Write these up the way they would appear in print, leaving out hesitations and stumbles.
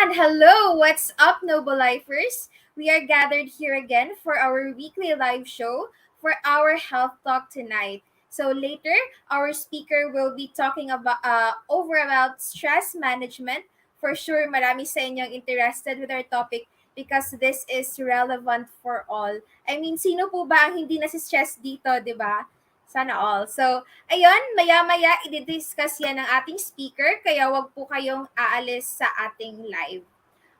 Hello, what's up, Noble Lifers? We are gathered here again for our weekly live show for our health talk tonight. So later, our speaker will be talking about stress management. For sure, marami sa inyong interested with our topic because this is relevant for all. I mean, sino po ba ang hindi nasi-stress dito, di ba? Sana all. So, ayun, maya-maya i-discuss yan ng ating speaker, kaya wag po kayong aalis sa ating live.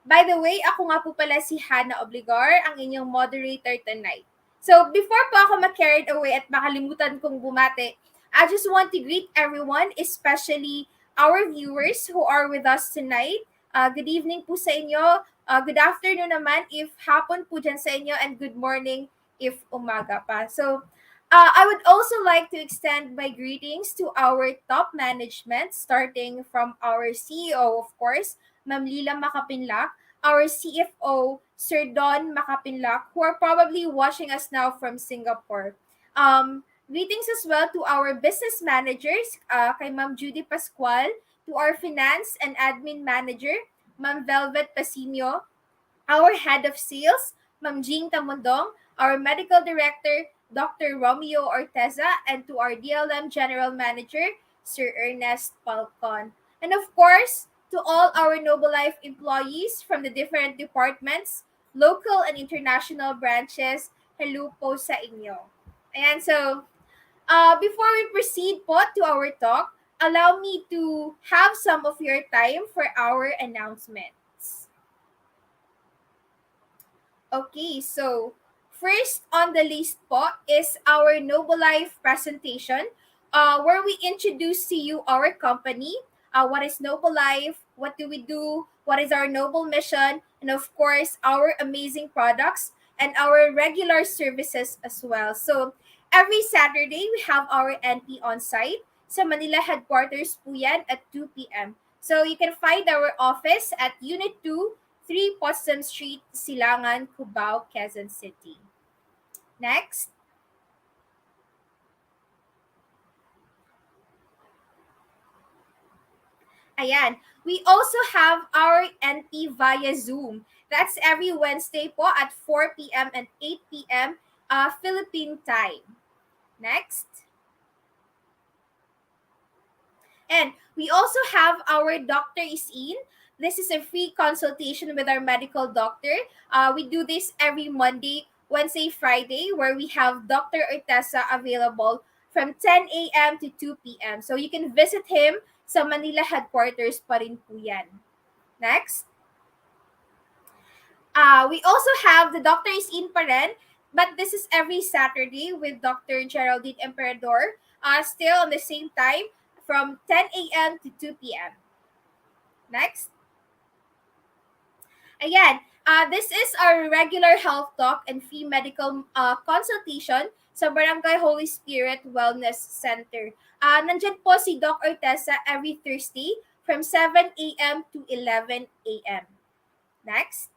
By the way, ako nga po pala si Hannah Obligar, ang inyong moderator tonight. So, before po ako ma-carried away at makalimutan kong bumate, I just want to greet everyone, especially our viewers who are with us tonight. Good evening po sa inyo. Good afternoon naman if hapon po dyan sa inyo, and good morning if umaga pa. So, I would also like to extend my greetings to our top management, starting from our CEO, of course, Ma'am Lila Makapinlak, our CFO, Sir Don Makapinlak, who are probably watching us now from Singapore. Greetings as well to our business managers, kay Ma'am Judy Pascual, to our finance and admin manager, Ma'am Velvet Pasimio, our head of sales, Ma'am Jean Tamundong, our medical director, Dr. Romeo Orteza, and to our DLM General Manager, Sir Ernest Falcon. And of course, to all our Noble Life employees from the different departments, local and international branches, hello po sa inyo. Ayan, so before we proceed po to our talk, allow me to have some of your time for our announcements. Okay, so first on the list po is our Noble Life presentation, where we introduce to you our company, what is Noble Life, what do we do, what is our noble mission, and of course, our amazing products and our regular services as well. So every Saturday, we have our NP on site. Sa Manila headquarters po yan at 2 p.m. So you can find our office at Unit 2, 3 Potsdam Street, Silangan, Cubao, Quezon City. Next. Ayan. We also have our NP via Zoom. That's every Wednesday po at 4 p.m. and 8 p.m. Philippine time. Next. And we also have our Dr. Isin. This is a free consultation with our medical doctor. We do this every Monday, Wednesday, Friday, where we have Dr. Ortesa available from 10 a.m. to 2 p.m. So you can visit him sa Manila headquarters pa rin po yan. Next. We also have the Dr. Isin pa rin, but this is every Saturday with Dr. Geraldine Emperador, still on the same time, from 10 a.m. to 2 p.m. Next. Ayan, this is our regular health talk and free medical consultation sa Barangay Holy Spirit Wellness Center. Nandyan po si Doc Ortesa every Thursday from 7 a.m. to 11 a.m. Next.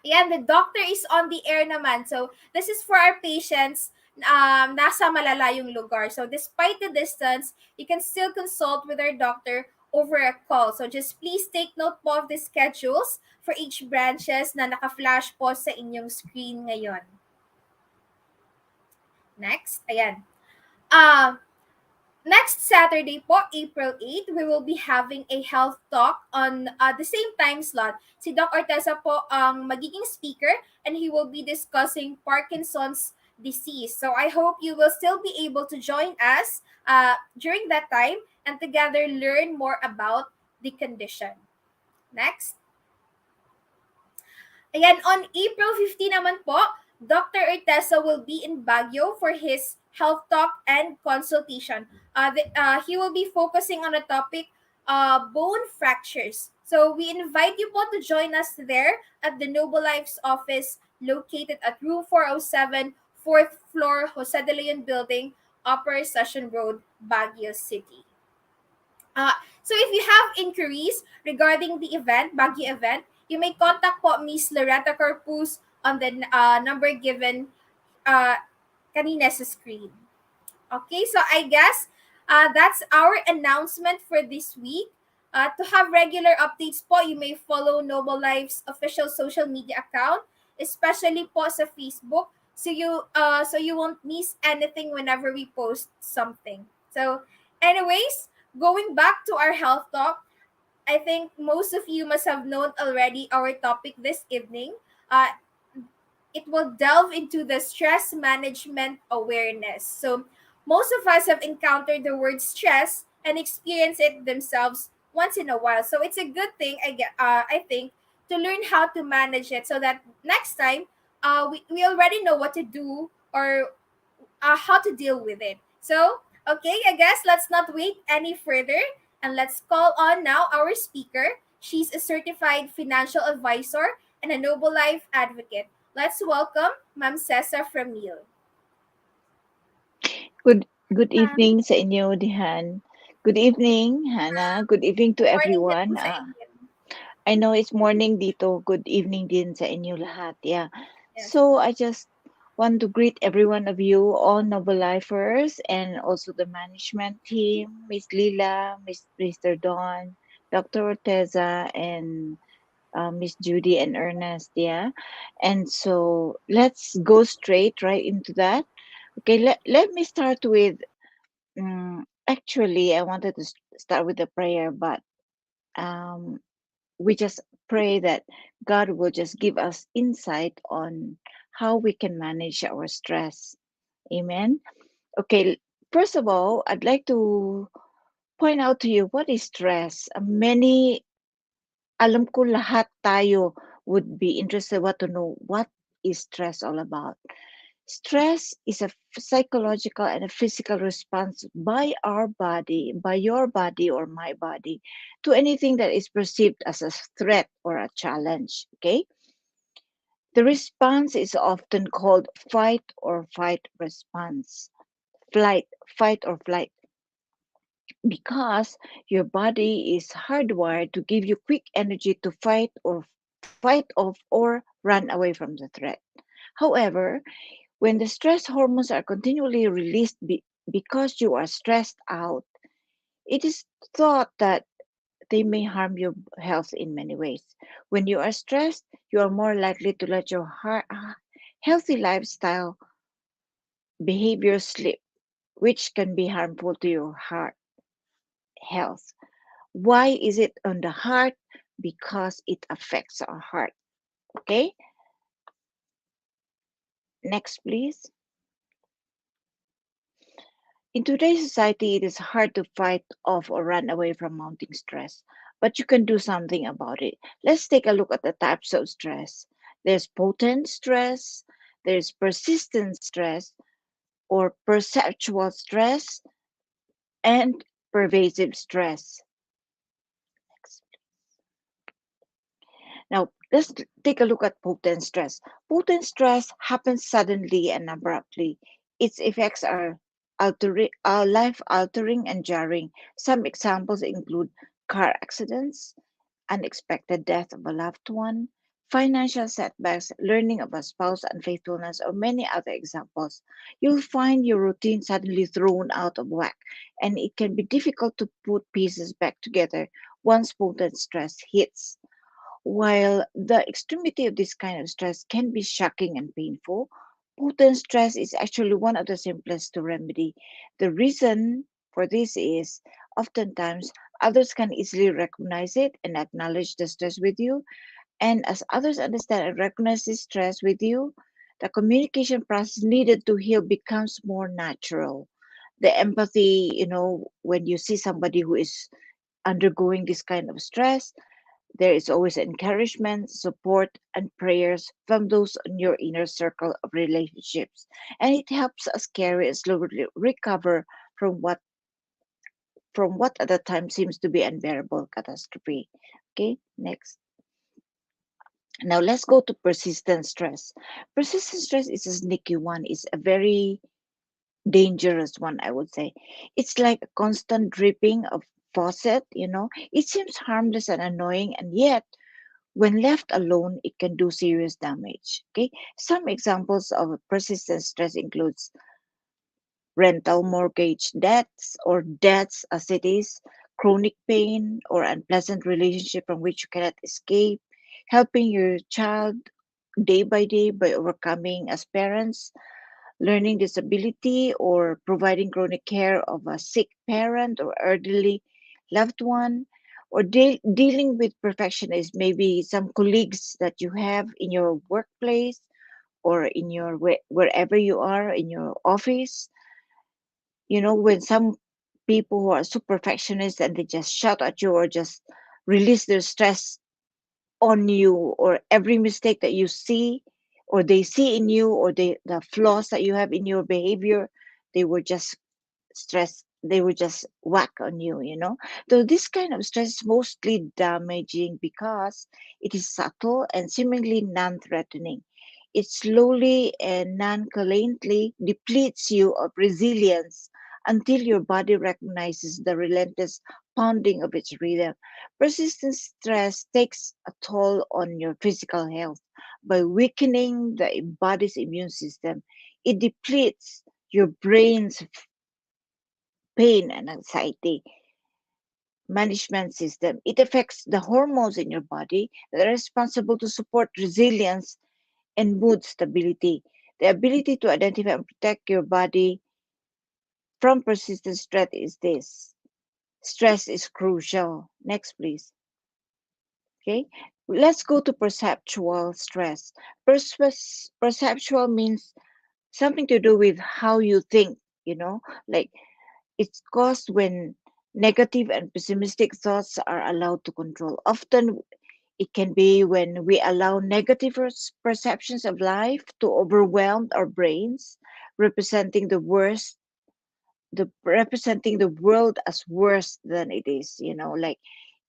Ayan, the doctor is on the air naman. So, this is for our patients nasa malalayong lugar. So, despite the distance, you can still consult with our doctor over a call. So, just please take note po of the schedules for each branches na naka-flash po sa inyong screen ngayon. Next, ayan. Next Saturday po, April 8, we will be having a health talk on the same time slot. Si Doc Ortesa po ang magiging speaker and he will be discussing Parkinson's disease. So I hope you will still be able to join us during that time and together learn more about the condition. Next. Ayan, on April 15 naman po, Dr. Ortesa will be in Baguio for his health talk and consultation. He will be focusing on the topic bone fractures. So we invite you po to join us there at the Noble Life's office located at room 407, 4th floor, Jose de Leon Building, Upper Session Road, Baguio City. So if you have inquiries regarding the event, Baguio event, you may contact po Miss Loretta Corpus on the number given kanina sa screen. Okay, so I guess that's our announcement for this week. To have regular updates po, you may follow Noble Life's official social media account, especially po sa Facebook, so you won't miss anything whenever we post something. So, anyways, going back to our health talk, I think most of you must have known already our topic this evening. Uh, it will delve into the stress management awareness. So, most of us have encountered the word stress and experienced it themselves once in a while. So, it's a good thing, I think, to learn how to manage it so that next time we already know what to do or how to deal with it. So, okay, I guess let's not wait any further and let's call on now our speaker. She's a certified financial advisor and a Noble Life advocate. Let's welcome Ma'am Cesa Framil. Good good Ma'am, evening sa inyo, Dihan. Good evening, Hannah. Good evening to morning din po everyone. sa inyo. I know it's morning dito. Good evening din sa inyo lahat. Yeah. Yes So po. I just want to greet every one of you, all Noble Lifers, and also the management team, Miss Lila, Mr. Don, Dr. Orteza, and Miss Judy and Ernest. Yeah. And so let's go straight right into that. Okay, let me start with actually, I wanted to start with a prayer, but um, we just pray that God will just give us insight on how we can manage our stress. Amen. Okay, first of all, I'd like to point out to you what is stress. Many, alam ko lahat tayo would be interested what to know what is stress all about. Stress is a psychological and a physical response by our body, by your body or my body, to anything that is perceived as a threat or a challenge. Okay? The response is often called fight or fight response. Flight, fight or flight, because your body is hardwired to give you quick energy to fight off or run away from the threat. However, when the stress hormones are continually released because you are stressed out, it is thought that they may harm your health in many ways. When you are stressed, you are more likely to let your healthy lifestyle behavior slip, which can be harmful to your heart health. Why is it on the heart? Because it affects our heart. Okay, next, please. In today's society, it is hard to fight off or run away from mounting stress, but you can do something about it. Let's take a look at the types of stress. There's potent stress, there's persistent stress, or perceptual stress, and pervasive stress. Now, let's take a look at potent stress. Potent stress happens suddenly and abruptly. Its effects are life altering and jarring. Some examples include car accidents, unexpected death of a loved one, financial setbacks, learning of a spouse unfaithfulness, or many other examples. You'll find your routine suddenly thrown out of whack, and it can be difficult to put pieces back together once potent stress hits. While the extremity of this kind of stress can be shocking and painful, potent stress is actually one of the simplest to remedy. The reason for this is oftentimes others can easily recognize it and acknowledge the stress with you. And as others understand and recognize this stress with you, the communication process needed to heal becomes more natural. The empathy, when you see somebody who is undergoing this kind of stress, there is always encouragement, support, and prayers from those in your inner circle of relationships. And it helps us carry and slowly recover from what at the time seems to be unbearable catastrophe. Okay, next. Now let's go to persistent stress. Persistent stress is a sneaky one. It's a very dangerous one, I would say. It's like a constant dripping of faucet. It seems harmless and annoying, and yet when left alone, it can do serious damage. Okay, some examples of persistent stress includes rental mortgage debts or debts as it is, chronic pain, or unpleasant relationship from which you cannot escape, helping your child day by day by overcoming as parents, learning disability, or providing chronic care of a sick parent or elderly loved one, or dealing with perfectionists, maybe some colleagues that you have in your workplace or in your wherever you are in your office. When some people who are super perfectionists and they just shout at you or just release their stress on you, or every mistake that you see or they see in you, or the flaws that you have in your behavior, they will just they will just whack on you. So this kind of stress is mostly damaging because it is subtle and seemingly non-threatening. It slowly and nonchalantly depletes you of resilience until your body recognizes the relentless pounding of its rhythm. Persistent stress takes a toll on your physical health by weakening the body's immune system. It depletes your brain's pain and anxiety management system. It affects the hormones in your body that are responsible to support resilience and mood stability. The ability to identify and protect your body from persistent stress is this. Stress is crucial. Next, please. Okay. Let's go to perceptual stress. Perceptual means something to do with how you think, like it's caused when negative and pessimistic thoughts are allowed to control. Often it can be when we allow negative perceptions of life to overwhelm our brains, representing representing the world as worse than it is, like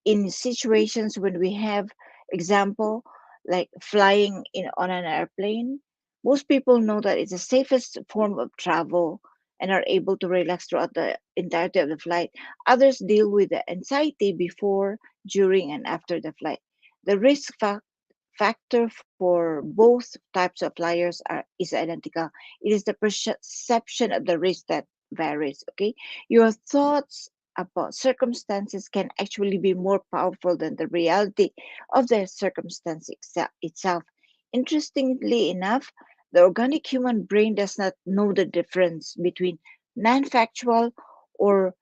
in situations when we have example like flying in on an airplane. Most people know that it's the safest form of travel and are able to relax throughout the entirety of the flight. Others deal with the anxiety before, during, and after the flight. The factor for both types of flyers is identical. It is the perception of the risk that varies. Okay, your thoughts about circumstances can actually be more powerful than the reality of the circumstance itself. Interestingly enough, the organic human brain does not know the difference between non factual or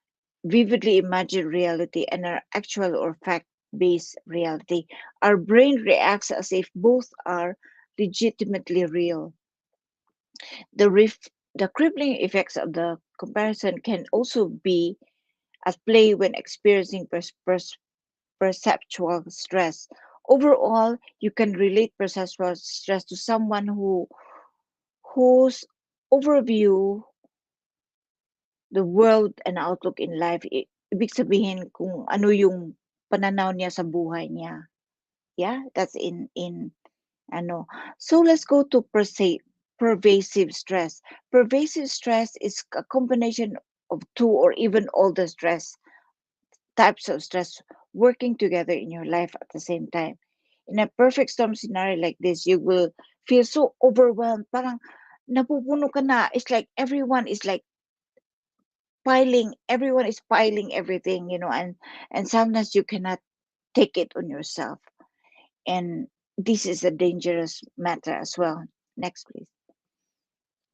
vividly imagined reality and our actual or fact based reality. Our brain reacts as if both are legitimately real. The, the crippling effects of the comparison can also be at play when experiencing perceptual stress. Overall, you can relate perceptual stress to someone whose overview the world and outlook in life. Ibig sabihin kung ano yung pananaw niya sa buhay niya. Yeah, that's in ano. So let's go to pervasive stress. Pervasive stress is a combination of two or even all the types of stress working together in your life at the same time. In a perfect storm scenario like this, you will feel so overwhelmed. Parang napupuno ka na. It's like everyone is piling everything, and sometimes you cannot take it on yourself. And this is a dangerous matter as well. Next, please.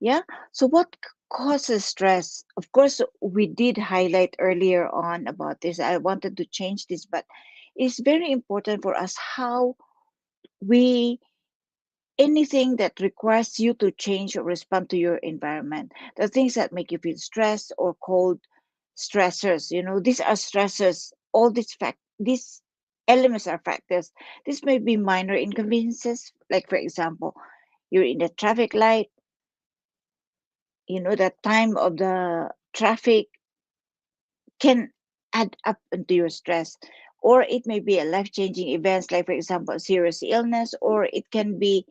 Yeah. So what causes stress? Of course, we did highlight earlier on about this. I wanted to change this, but it's very important for us how we anything that requires you to change or respond to your environment. The things that make you feel stressed or cold, stressors. These are stressors. All these elements are factors. This may be minor inconveniences, like for example, you're in the traffic light. The time of the traffic can add up into your stress. Or it may be a life-changing events, like for example, a serious illness, or it can be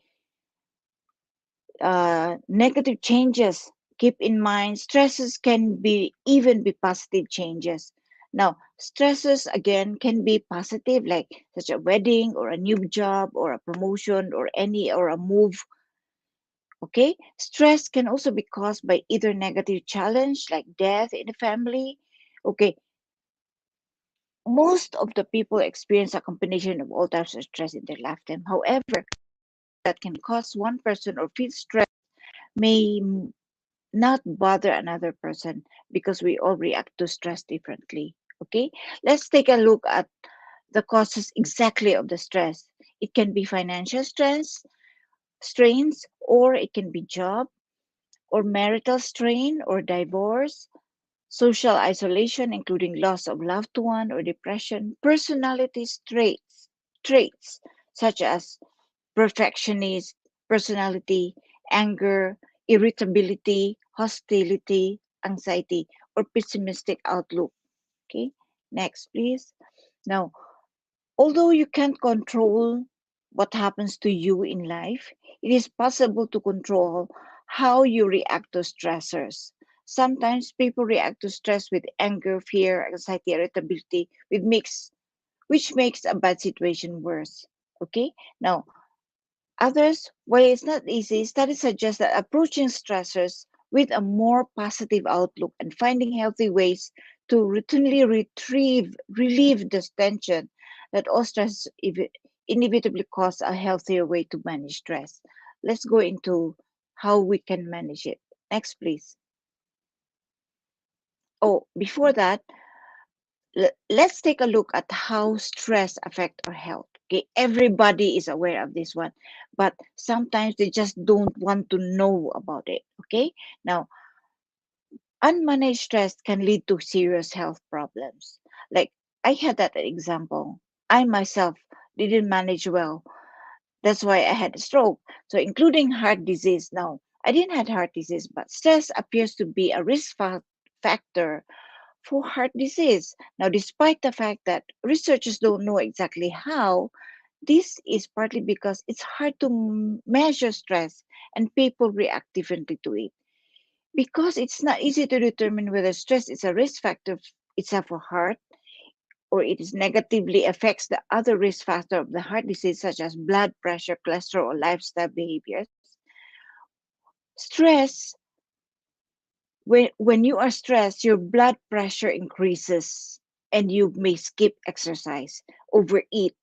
negative changes. Keep in mind, stresses can be even be positive changes. Now, stresses again can be positive, like such a wedding or a new job or a promotion or a move. Okay, stress can also be caused by either negative challenge like death in the family. Okay, Most of the people experience a combination of all types of stress in their lifetime. However, that can cause one person or feel stress may not bother another person because we all react to stress differently. Okay, let's take a look at the causes exactly of the stress. It can be financial stress, strains, or it can be job or marital strain or divorce, social isolation, including loss of loved one or depression, personality traits such as perfectionist personality, anger, irritability, hostility, anxiety, or pessimistic outlook. Okay, next, please. Now, although you can't control what happens to you in life, it is possible to control how you react to stressors. Sometimes people react to stress with anger, fear, anxiety, irritability, which makes a bad situation worse. Okay? Now, others, while it's not easy, studies suggest that approaching stressors with a more positive outlook and finding healthy ways to routinely relieve this tension that all stress inevitably cause a healthier way to manage stress. Let's go into how we can manage it. Next, please. Oh, before that, let's take a look at how stress affect our health. Okay, everybody is aware of this one, but sometimes they just don't want to know about it. Okay, now unmanaged stress can lead to serious health problems. Like, I had that example. I myself didn't manage well. That's why I had a stroke, so including heart disease. Now, I didn't have heart disease, but stress appears to be a factor for heart disease. Now, despite the fact that researchers don't know exactly how, this is partly because it's hard to measure stress and people react differently to it. Because it's not easy to determine whether stress is a risk factor itself for heart or it is negatively affects the other risk factor of the heart disease such as blood pressure, cholesterol, or lifestyle behaviors. Stress, when you are stressed, your blood pressure increases and you may skip exercise, overeat.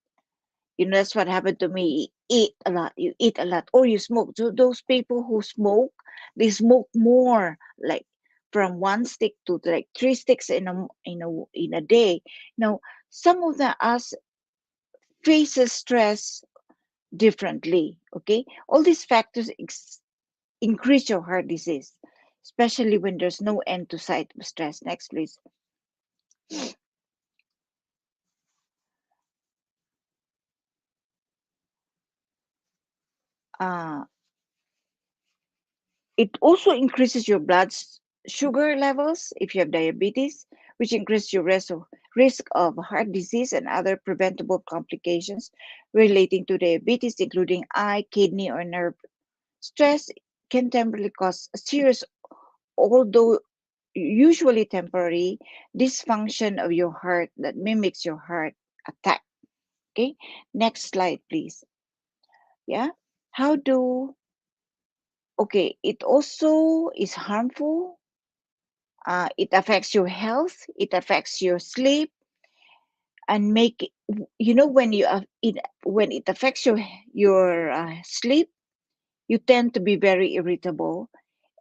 You know, that's what happened to me. Eat a lot, you eat a lot, or you smoke. So those people who smoke, they smoke more, like from one stick to like three sticks in a day. Now, some of the us faces stress differently. Okay, all these factors increase your heart disease, especially when there's no end to sight of stress. Next, please. Uh, it also increases your sugar levels if you have diabetes, which increases your risk of heart disease and other preventable complications relating to diabetes, including eye, kidney, or nerve. Stress can temporarily cause a serious, although usually temporary, dysfunction of your heart that mimics your heart attack. Okay, next slide, please. Yeah, how do okay, it also is harmful. It affects your health, it affects your sleep, and when when it affects your sleep, you tend to be very irritable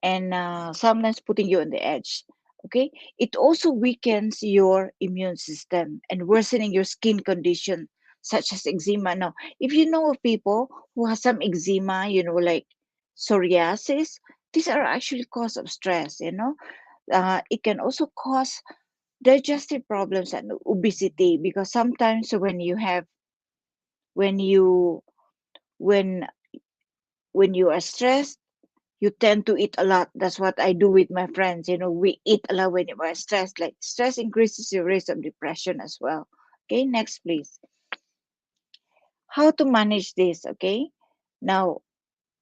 and sometimes putting you on the edge. Okay, it also weakens your immune system and worsening your skin condition such as eczema. Now, if you know of people who have some eczema, like psoriasis, these are actually cause of stress. It can also cause digestive problems and obesity because sometimes when you when when you are stressed, you tend to eat a lot. That's what I do with my friends. We eat a lot when we're stressed. Like, stress increases your risk of depression as well. Okay, next, please. How to manage this? Okay, now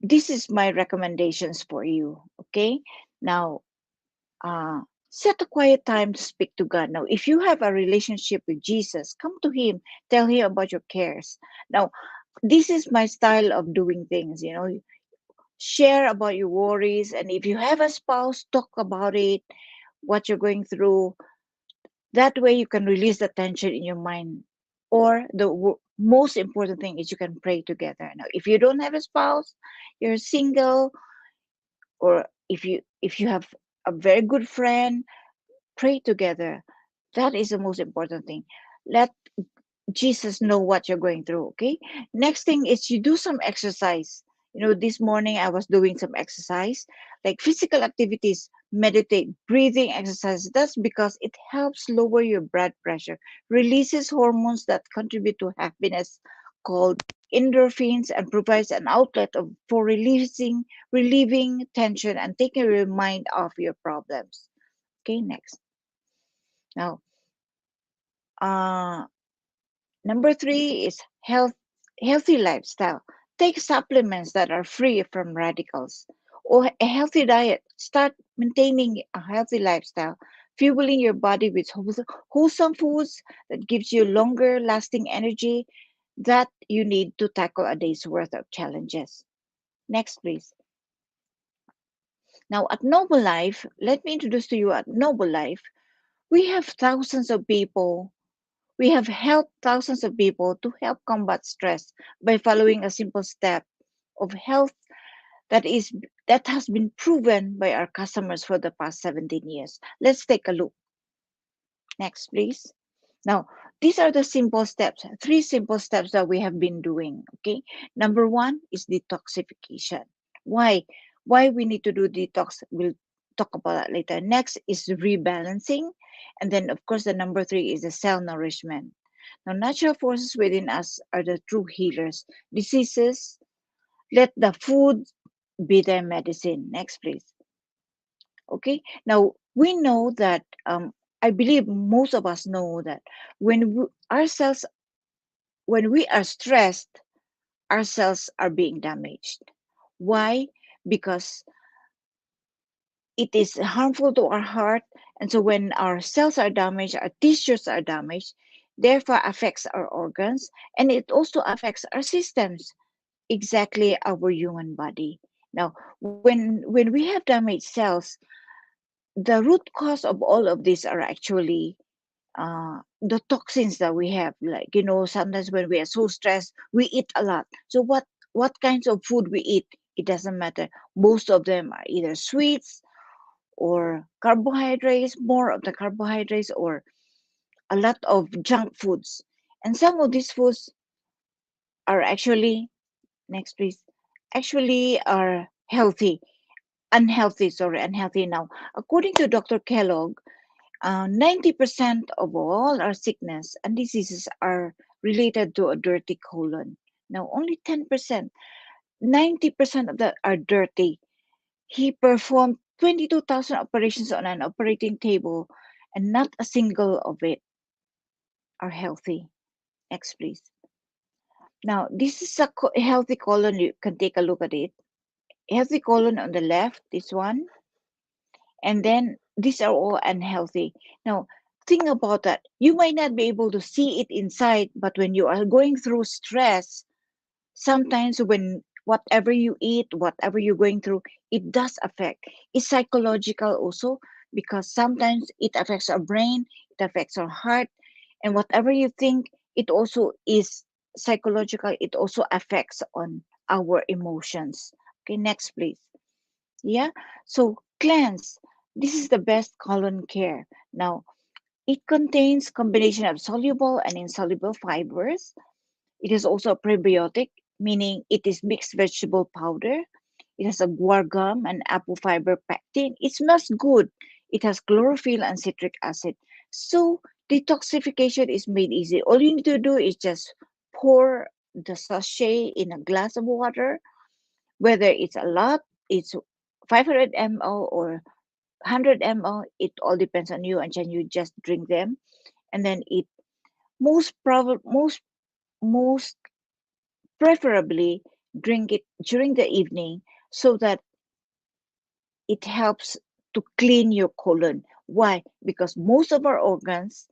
this is my recommendations for you. Okay, now uh, set a quiet time to speak to God. Now, if you have a relationship with Jesus, come to Him, tell Him about your cares. Now, this is my style of doing things. Share about your worries, and if you have a spouse, talk about it, what you're going through. That way you can release the tension in your mind. Or the most important thing is you can pray together. Now, if you don't have a spouse, you're single, or if you have a very good friend, pray together. That is the most important thing. Let Jesus know what you're going through. Okay. Next thing is you do some exercise. This morning I was doing some exercise, like physical activities, meditate, breathing exercise. That's because it helps lower your blood pressure, releases hormones that contribute to happiness called endorphins, and provides an outlet for relieving tension and taking your mind off your problems. Okay, next. Now, uh, number three is healthy lifestyle. Take supplements that are free from radicals. Or a healthy diet. Start maintaining a healthy lifestyle, fueling your body with wholesome foods that gives you longer lasting energy that you need to tackle a day's worth of challenges. Next, please. Now, at Noble Life, let me introduce to you at Noble Life, we have thousands of people We have helped thousands of people to help combat stress by following a simple step of health that has been proven by our customers for the past 17 years. Let's take a look. Next, please. Now, these are the simple steps, three simple steps that we have been doing. Okay. Number one is detoxification. Why? Why we need to do detox? We'll talk about that later. Next is rebalancing. And then, of course, the number three is the cell nourishment. Now, natural forces within us are the true healers. Diseases, let the food be their medicine. Next, please. Okay. Now, we know that, I believe most of us know that when we are stressed, our cells are being damaged. Why? Because it is harmful to our heart. And so when our cells are damaged, our tissues are damaged, therefore affects our organs, and it also affects our systems, exactly our human body. Now, when we have damaged cells, the root cause of all of this are actually the toxins that we have. Like, sometimes when we are so stressed, we eat a lot. So what kinds of food we eat, it doesn't matter. Most of them are either sweets or carbohydrates, more of the carbohydrates, or a lot of junk foods. And some of these foods are actually, next please, actually are unhealthy now. According to Dr. Kellogg, 90% of all our sickness and diseases are related to a dirty colon. Now, only 10%, 90% of that are dirty. He performed 22,000 operations on an operating table, and not a single of it are healthy. Next, please. Now, this is a healthy colon. You can take a look at it. Healthy colon on the left, this one, and then these are all unhealthy. Now, think about that. You might not be able to see it inside, but when you are going through stress, sometimes when whatever you eat, whatever you're going through, it does affect. It's psychological also, because sometimes it affects our brain, it affects our heart, and whatever you think, it also is psychological. It also affects on our emotions. Okay, next, please. Yeah. So cleanse. This is the best colon care. Now, it contains combination of soluble and insoluble fibers. It is also a prebiotic, meaning it is mixed vegetable powder. It has a guar gum and apple fiber pectin. It smells good. It has chlorophyll and citric acid. So detoxification is made easy. All you need to do is just pour the sachet in a glass of water, whether it's a lot, it's 500 ml or 100 ml. It all depends on you, and then you just drink them, and then it most preferably drink it during the evening, so that it helps to clean your colon. Why? Because all of our organs,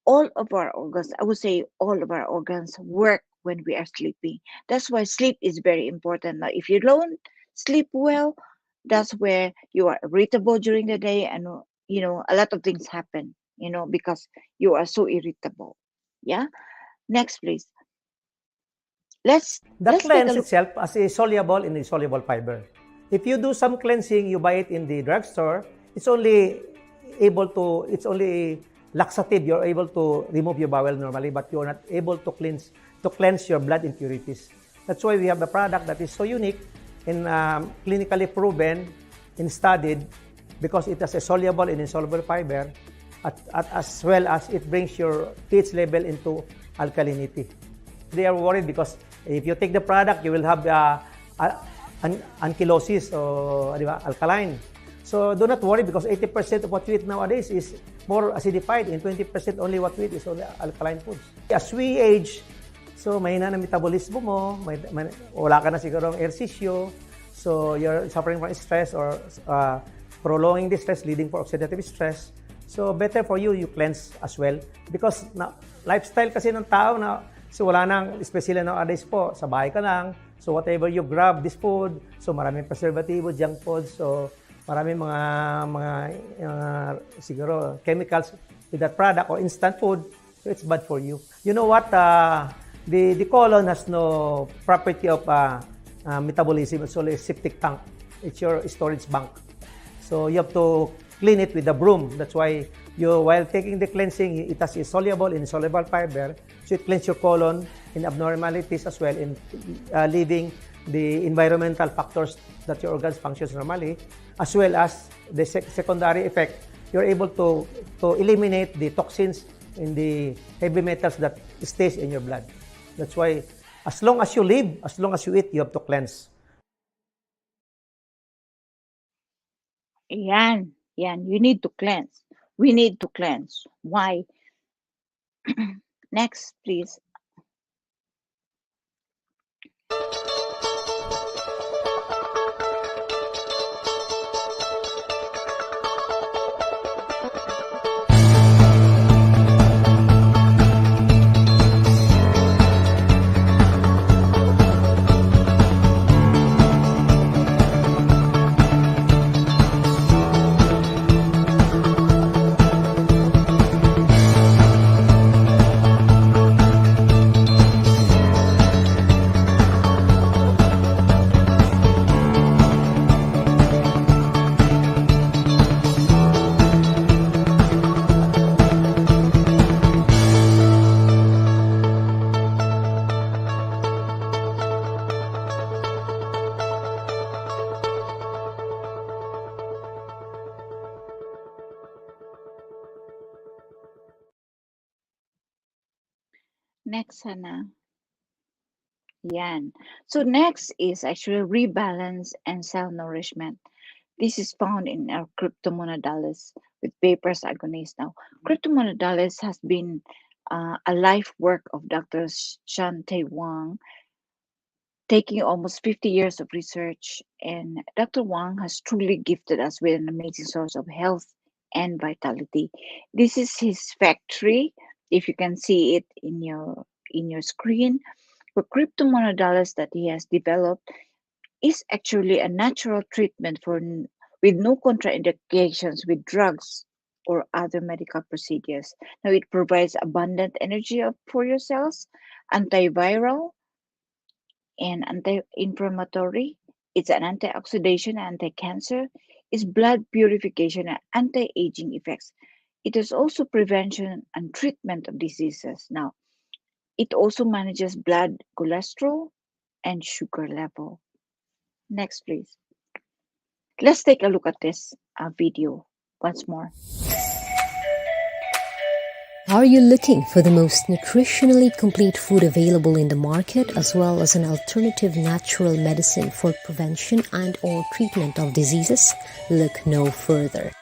I would say all of our organs work when we are sleeping. That's why sleep is very important. Now, if you don't sleep well, that's where you are irritable during the day, and a lot of things happen. because you are so irritable. Yeah. Next, please. Let's The take a cleanse look. itself as a soluble and insoluble fiber. If you do some cleansing, you buy it in the drugstore, it's only laxative. You're able to remove your bowel normally, but you're not able to cleanse your blood impurities. That's why we have a product that is so unique and clinically proven and studied because it has a soluble and insoluble fiber, as well as it brings your pH level into alkalinity. They are worried because if you take the product, you will have ankylosis or alkaline. So do not worry because 80% of what we eat nowadays is more acidified and 20% only what we eat is only alkaline foods. As we age, so mahina na metabolismo mo, wala ka na siguro ng ehersisyo, so you're suffering from stress or prolonging the stress leading for oxidative stress. So better for you cleanse as well because lifestyle kasi ng tao na so wala nang, especially nowadays po, sa bahay ka lang. So whatever you grab this food, so maraming preservative, junk food, so maraming siguro chemicals with that product or instant food, so it's bad for you. You know what? The colon has no property of metabolism. It's only a septic tank. It's your storage bank. So you have to clean it with a broom. That's why while taking the cleansing, it has a soluble and insoluble fiber. So it cleans your colon in abnormalities as well in leaving the environmental factors that your organs functions normally, as well as the secondary effect. You're able to eliminate the toxins and the heavy metals that stays in your blood. That's why as long as you live, as long as you eat, you have to cleanse. Yan, you need to cleanse. We need to cleanse. Why? Next, please. Next, Hannah. Yan. So next is actually rebalance and cell nourishment. This is found in our cryptomonaдаlis with papers agonist now. Cryptomonaдаlis has been a life work of Dr. Shante Wang, taking almost 50 years of research. And Dr. Wang has truly gifted us with an amazing source of health and vitality. This is his factory. If you can see it in your screen, the cryptomonaдаlis that he has developed is actually a natural treatment with no contraindications with drugs or other medical procedures. Now it provides abundant energy for your cells, antiviral and anti-inflammatory. It's an antioxidant, anti-cancer. It's blood purification and anti-aging effects. It is also prevention and treatment of diseases. Now, it also manages blood cholesterol and sugar level. Next, please. Let's take a look at this video once more. Are you looking for the most nutritionally complete food available in the market, as well as an alternative natural medicine for prevention and or treatment of diseases? Look no further.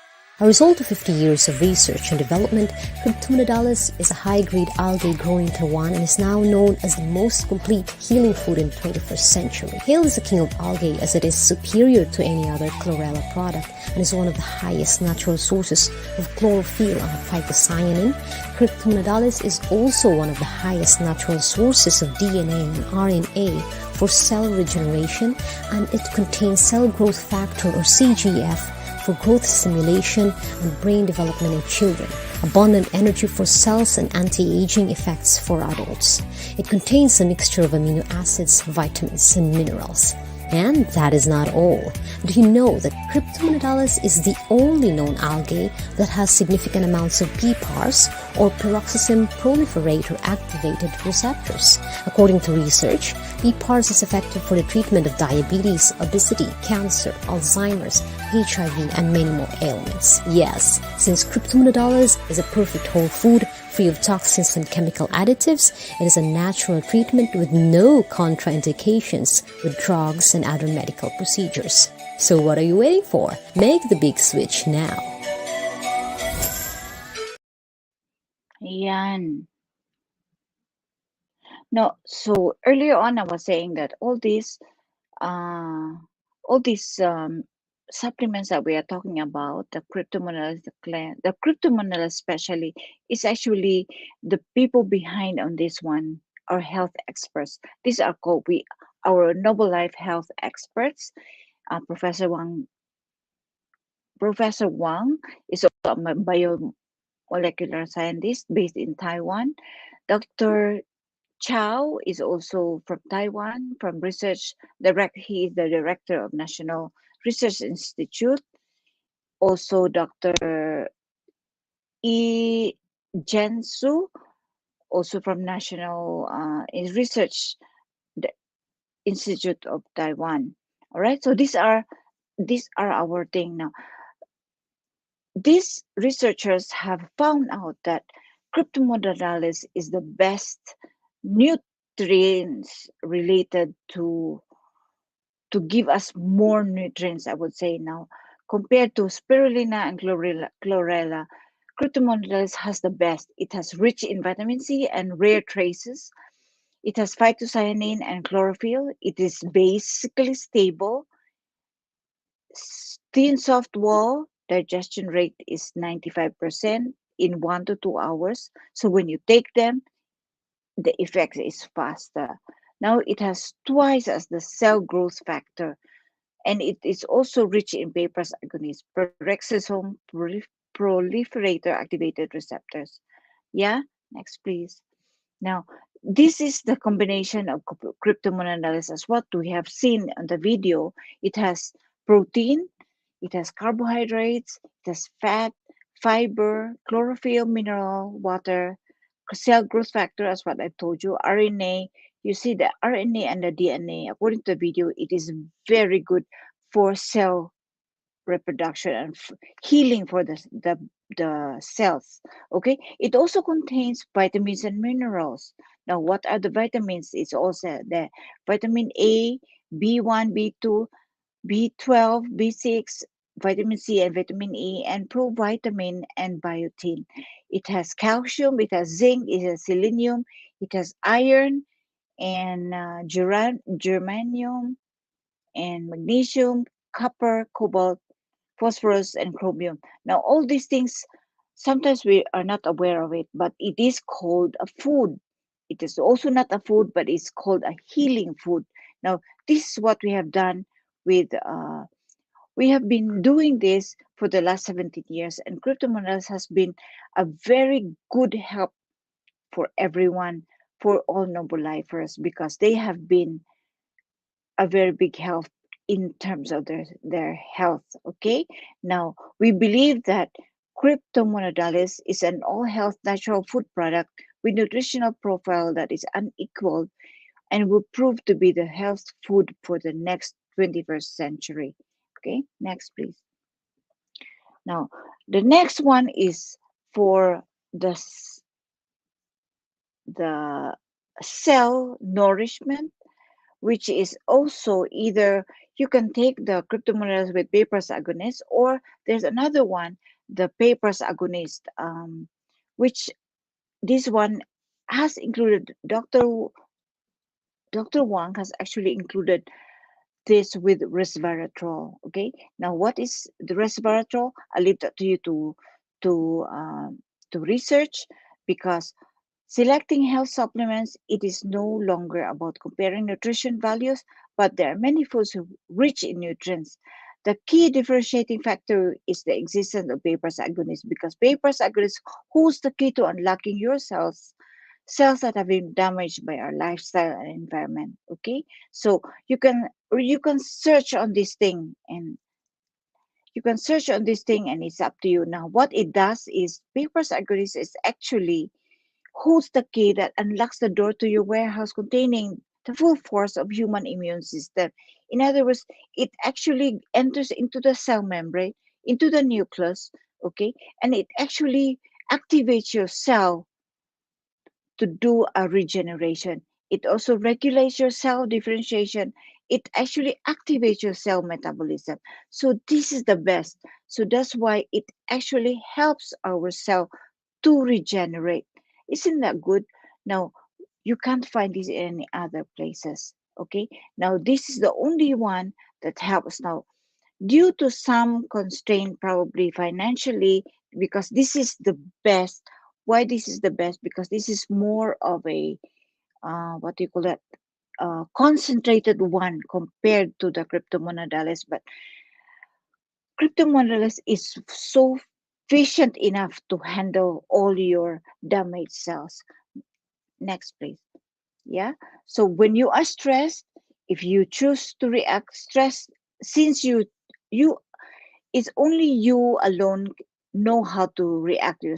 A result of 50 years of research and development, cryptomonaдаlis is a high-grade algae growing in Taiwan and is now known as the most complete healing food in the 21st century. Hailed as the king of algae as it is superior to any other chlorella product and is one of the highest natural sources of chlorophyll and phycocyanin, cryptomonaдаlis is also one of the highest natural sources of DNA and RNA for cell regeneration, and it contains cell growth factor or CGF for growth stimulation and brain development in children. abundant energy for cells, and anti-aging effects for adults. It contains a mixture of amino acids, vitamins, and minerals. And that is not all. Do you know that Cryptomonidalis is the only known algae that has significant amounts of PPARs, or peroxisome proliferator activated receptors? According to research, PPARs is effective for the treatment of diabetes, obesity, cancer, Alzheimer's, HIV, and many more ailments. Yes, since Cryptomonidalis is a perfect whole food, free of toxins and chemical additives, it is a natural treatment with no contraindications with drugs and other medical procedures. So what are you waiting for? Make the big switch now. Yan. No, so earlier on I was saying that uh, all these supplements that we are talking about, the cryptomonalis, the cryptomonalis especially, is actually the people behind on this one are health experts. These are called our Noble Life health experts. Professor Wang. Professor Wang is also a biomolecular scientist based in Taiwan. Dr. Chow is also from Taiwan, from research direct. He is the director of National Research Institute. Also, Dr. E. Jensu, also from National Research Institute of Taiwan. All right, so these are our thing now. These researchers have found out that cryptomodalalis is the best nutrients related to give us more nutrients, I would say now, compared to spirulina and chlorella. Cryptomodalalis has the best. It has rich in vitamin C and rare traces. It has phytocyanine and chlorophyll. It is basically stable. Thin soft wall, digestion rate is 95% in 1 to 2 hours. So when you take them, the effect is faster. Now it has twice as the cell growth factor, and it is also rich in papa's agonist, peroxisome proliferator activated receptors. Yeah, next please. Now, this is the combination of cryptomonadalis. What we have seen on the video. It has protein, it has carbohydrates, it has fat, fiber, chlorophyll, mineral, water, cell growth factor, as what I told you, RNA. You see the RNA and the DNA. According to the video, it is very good for cell reproduction and healing for the cells. Okay, it also contains vitamins and minerals. Now, what are the vitamins? It's also the vitamin A, B1, B2, B12, B6, vitamin C, and vitamin E, and provitamin and biotin. It has calcium, it has zinc, it has selenium, it has iron, and germanium, and magnesium, copper, cobalt, phosphorus, and chromium. Now, all these things, sometimes we are not aware of it, but it is called a food. It is also not a food, but it's called a healing food. Now, this is what we have done with, we have been doing this for the last 17 years, and cryptomonadas has been a very good help for everyone, for all noble lifers, because they have been a very big help in terms of their health. Okay, now we believe that cryptomonodalis is an all health natural food product with nutritional profile that is unequaled and will prove to be the health food for the next 21st century. Okay, next please. Now the next one is for the the cell nourishment, which is also either you can take the cryptomonadas with papa's agonist, or there's another one, the papa's agonist, which this one has included. Dr. Wang has actually included this with resveratrol. Okay, now what is the resveratrol? I leave that to you to to research, because selecting health supplements, it is no longer about comparing nutrition values, but there are many foods rich in nutrients The key differentiating factor is the existence of Baper's agonist, because Baper's agonist holds the key to unlocking your cells that have been damaged by our lifestyle and environment. Okay, so you can search on this thing, and it's up to you. Now what it does is, Baper's agonist is actually holds the key that unlocks the door to your warehouse containing the full force of human immune system. In other words, it actually enters into the cell membrane, into the nucleus, okay, and it actually activates your cell to do a regeneration. It also regulates your cell differentiation. It actually activates your cell metabolism. So this is the best. So that's why it actually helps our cell to regenerate. Isn't that good? Now, you can't find this in any other places. Okay. Now, this is the only one that helps. Now, due to some constraint, probably financially, because this is the best. Why this is the best? Because this is more of a what do you call that? Concentrated one compared to the cryptomonadalis. But cryptomonadalis is so efficient enough to handle all your damaged cells. Next, please. Yeah. So when you are stressed, if you choose to react stress, since you it's only you alone know how to react to your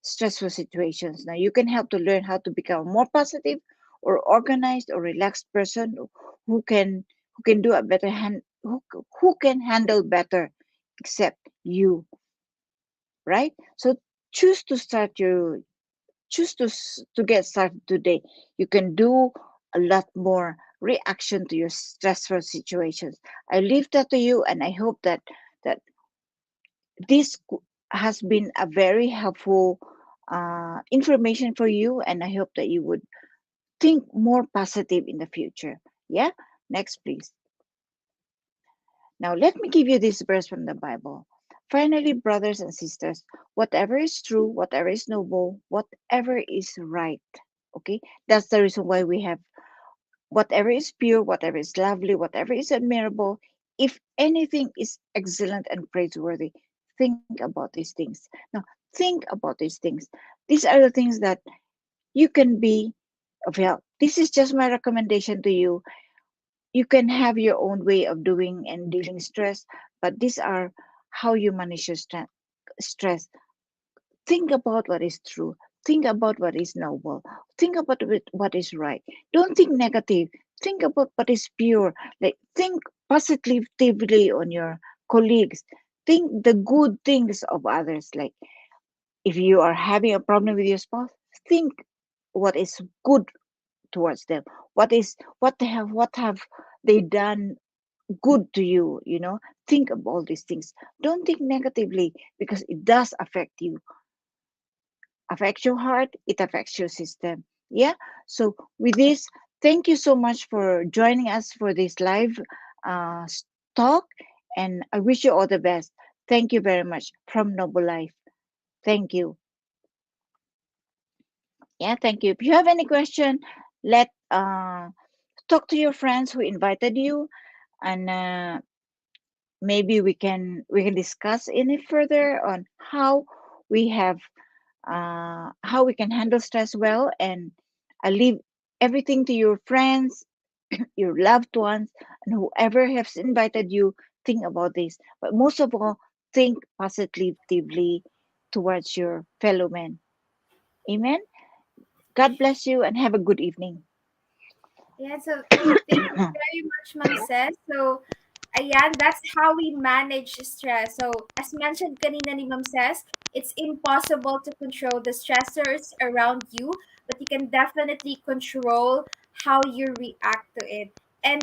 stressful situations. Now you can help to learn how to become a more positive or organized or relaxed person who can do a better who can handle better except you, right? So choose to start your choose to get started today. You can do a lot more reaction to your stressful situations. I leave that to you, and I hope that this has been a very helpful information for you, and I hope that you would think more positive in the future. Yeah. Next, please. Now let me give you this verse from the Bible. Finally, brothers and sisters, whatever is true, whatever is noble, whatever is right. Okay, that's the reason why we have whatever is pure, whatever is lovely, whatever is admirable, if anything is excellent and praiseworthy, think about these things. Now, think about these things. These are the things that you can be of help. This is just my recommendation to you. You can have your own way of doing and dealing stress, but these are how you manage your stress. Think about what is true. Think about what is noble. Think about what is right. Don't think negative. Think about what is pure. Like, think positively on your colleagues. Think the good things of others. Like, if you are having a problem with your spouse, think what is good towards them. What have they done good to you? Think of all these things. Don't think negatively, because it does affect your heart, it affects your system. Yeah. So with this, thank you so much for joining us for this live uh, talk, and I wish you all the best. Thank you very much from Noble Life. Thank you. Yeah, thank you. If you have any question, let talk to your friends who invited you, and maybe we can discuss any further on we have how we can handle stress well. And I leave everything to your friends, your loved ones, and whoever has invited you. Think about this, but most of all, think positively towards your fellow men. Amen. God bless you and have a good evening. Yeah, so thank you very much, Ma'am Ses. So, ayan, that's how we manage stress. So, as mentioned kanina ni Ma'am Ses, it's impossible to control the stressors around you, but you can definitely control how you react to it. And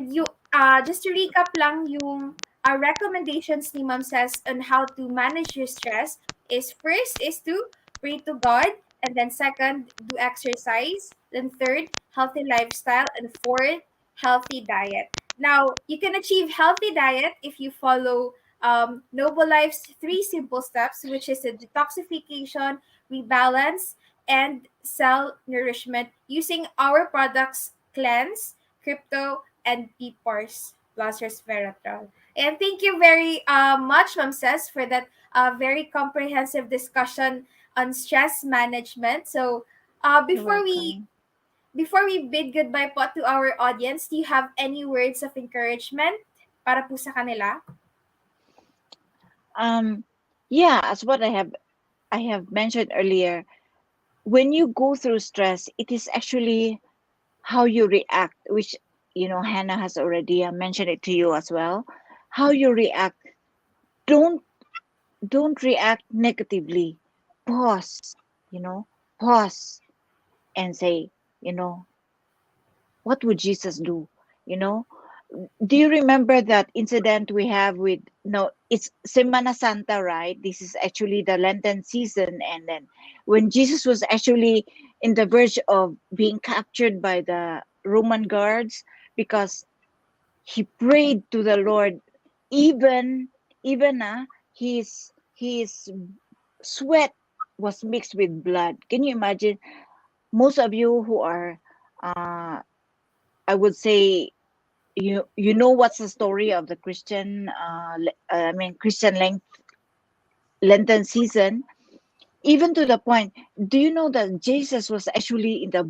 just to recap lang yung recommendations ni Ma'am Ses on how to manage your stress is first is to pray to God, and then second, do exercise, then third, healthy lifestyle, and fourth, healthy diet. Now, you can achieve healthy diet if you follow Noble Life's three simple steps, which is a detoxification, rebalance, and cell nourishment using our products Cleanse, Crypto, and PPARS plus resveratrol. And thank you very much, Ma'am Ses, for that very comprehensive discussion on stress management. So, uh, You're before we welcome. before we bid goodbye po to our audience, do you have any words of encouragement para po sa kanila? Um, yeah, as what I have mentioned earlier, when you go through stress, it is actually how you react, which Hannah has already mentioned it to you as well. How you react. Don't don't react negatively. Pause. You know, pause and say, you know, what would Jesus do? You know, do you remember that incident we have with no it's Semana Santa, right? This is actually the Lenten season, and then when Jesus was actually in the verge of being captured by the Roman guards because he prayed to the Lord, even even his sweat was mixed with blood. Can you imagine? Most of you who are uh I would say you know what's the story of the Christian Christian Lenten season, even to the point, do you know that Jesus was actually in the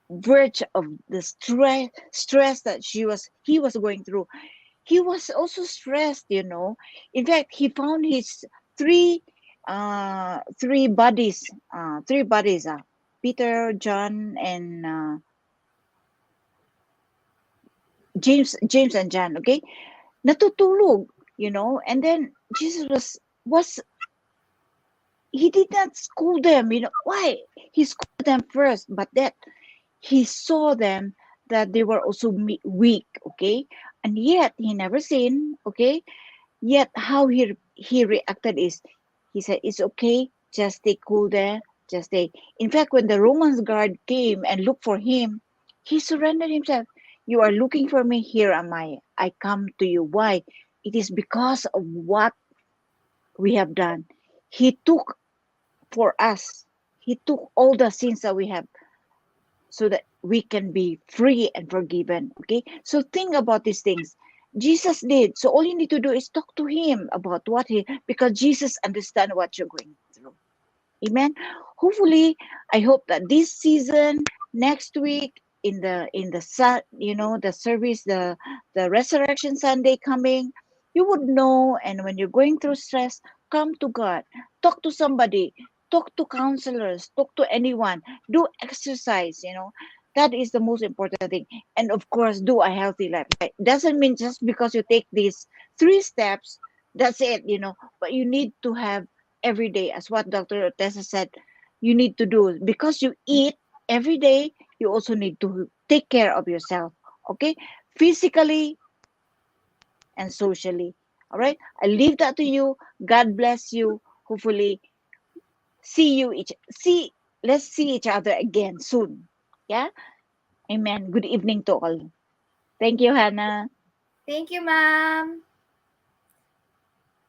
verge of the stress that he was going through. He was also stressed, in fact he found his three three buddies, Peter, John, and James and John, okay, natutulog, and then Jesus was he did not scold them, why he scolded them first, but that he saw them that they were also weak, okay, and yet he never sinned, okay, yet how he reacted is he said it's okay, just stay cool there, just stay. In fact, when the Romans guard came and looked for him, he surrendered himself. You are looking for me, here am I come to you. Why? It is because of what we have done. He took for us. He took all the sins that we have so that we can be free and forgiven. Okay? So think about these things. Jesus did. So all you need to do is talk to him about because Jesus understands what you're going through. Amen. Hopefully, I hope that this season, next week, the service, the Resurrection Sunday coming, you would know. And when you're going through stress, come to God, talk to somebody, talk to counselors, talk to anyone, do exercise. That is the most important thing. And of course, do a healthy life. Right? Doesn't mean just because you take these 3 steps, that's it. But you need to have every day, as what Dr. Tessa said, you need to do because you eat every day. You also need to take care of yourself, okay, physically and socially. All right, I leave that to you. God bless you. Hopefully see let's see each other again soon. Yeah, amen. Good evening to all. Thank you, Hannah. Thank you, ma'am.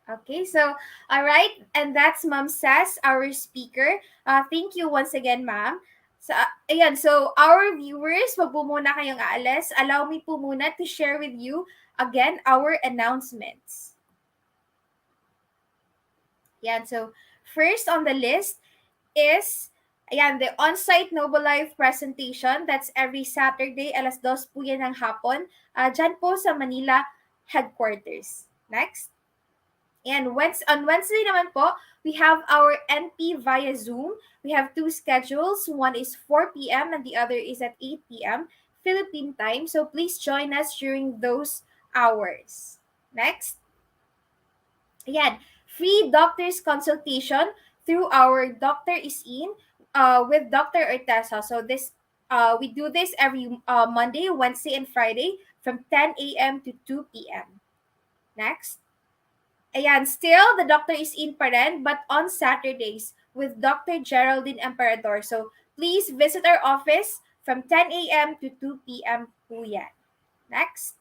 Okay, so all right, and that's Ma'am Sass, our speaker. Thank you once again, ma'am. So, ayan, so our viewers, wag po muna kayong aalis. Allow me po muna to share with you again our announcements. Yan, so first on the list is ayan, the on-site Noble Life presentation. That's every Saturday, alas 2 po yan ng hapon. Dyan po sa Manila headquarters. Next. And on Wednesday naman po, we have our NP via Zoom. We have two schedules. One is 4 p.m. and the other is at 8 p.m. Philippine time. So please join us during those hours. Next. Ayan, free doctor's consultation through our Doctor is in with Dr. Ortesa. So we do this every Monday, Wednesday, and Friday from 10 a.m. to 2 p.m. Next. Ayan, still, the doctor is in pa rin, but on Saturdays with Dr. Geraldine Emperador. So, please visit our office from 10 a.m. to 2 p.m. po yan. Next.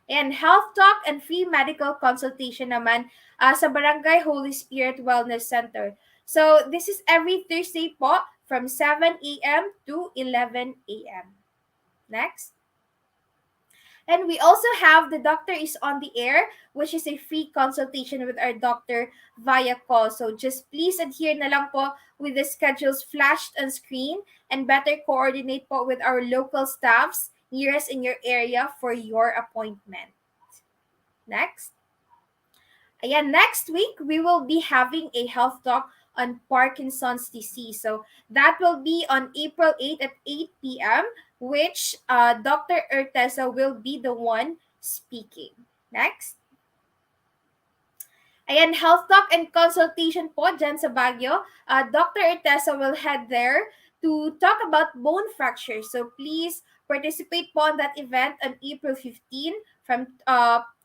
And health talk and free medical consultation naman sa Barangay Holy Spirit Wellness Center. So, this is every Thursday po from 7 a.m. to 11 a.m. Next. And we also have the doctor is on the air, which is a free consultation with our doctor via call. So just please adhere na lang po with the schedules flashed on screen and better coordinate po with our local staffs nearest in your area for your appointment. Next. Ayan, next week, we will be having a health talk on Parkinson's disease. So that will be on April 8 at 8 p.m., which Dr. Ertesa will be the one speaking. Next. Ayan, health talk and consultation po dyan sa Baguio. Dr. Ertesa will head there to talk about bone fractures. So please participate po on that event on April 15 from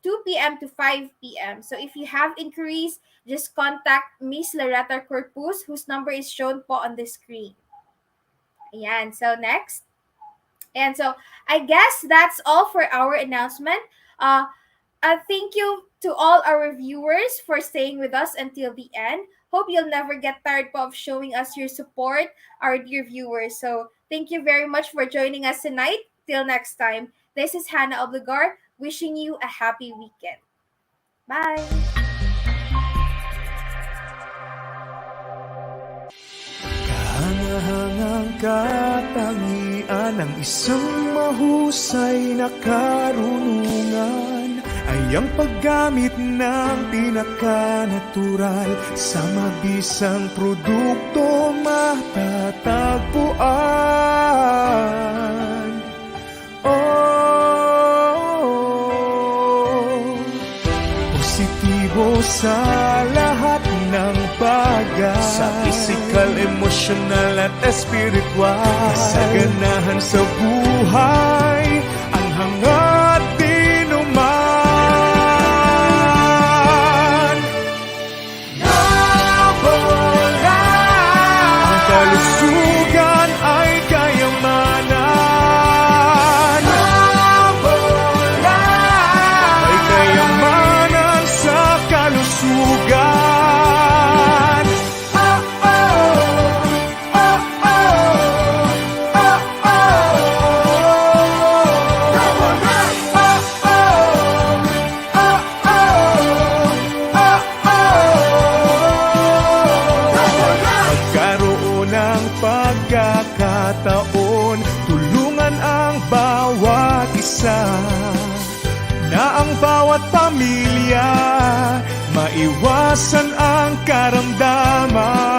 2 p.m. to 5 p.m. So if you have inquiries, just contact Miss Loretta Corpus, whose number is shown po on the screen. Ayan, so next. And so I guess that's all for our announcement. Thank you to all our viewers for staying with us until the end. Hope you'll never get tired of showing us your support, our dear viewers. So thank you very much for joining us tonight. Till next time, this is Hannah Obligar wishing you a happy weekend. Bye! Kahangahangang katangian ng isang mahusay na karunungan ay ang paggamit ng pinakanatural sa mabisang produkto matatagpuan. Positibo sa lahat ng bagay, sa physical, emotional at spiritual. Kasaganahan sa buhay ang hangad dinuman. Nabolan ang kalusugan ay kayamanan. Nabolan ay kayamanan sa kalusugan. Pagkakataon, tulungan ang bawat isa, na ang bawat pamilya maiwasan ang karamdaman.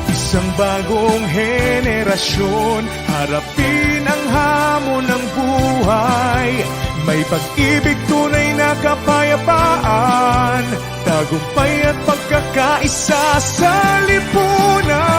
Isang bagong henerasyon, harapin ang hamon ng buhay. May pag-ibig, tunay na kapayapaan, tagumpay at pagkakaisa sa lipunan.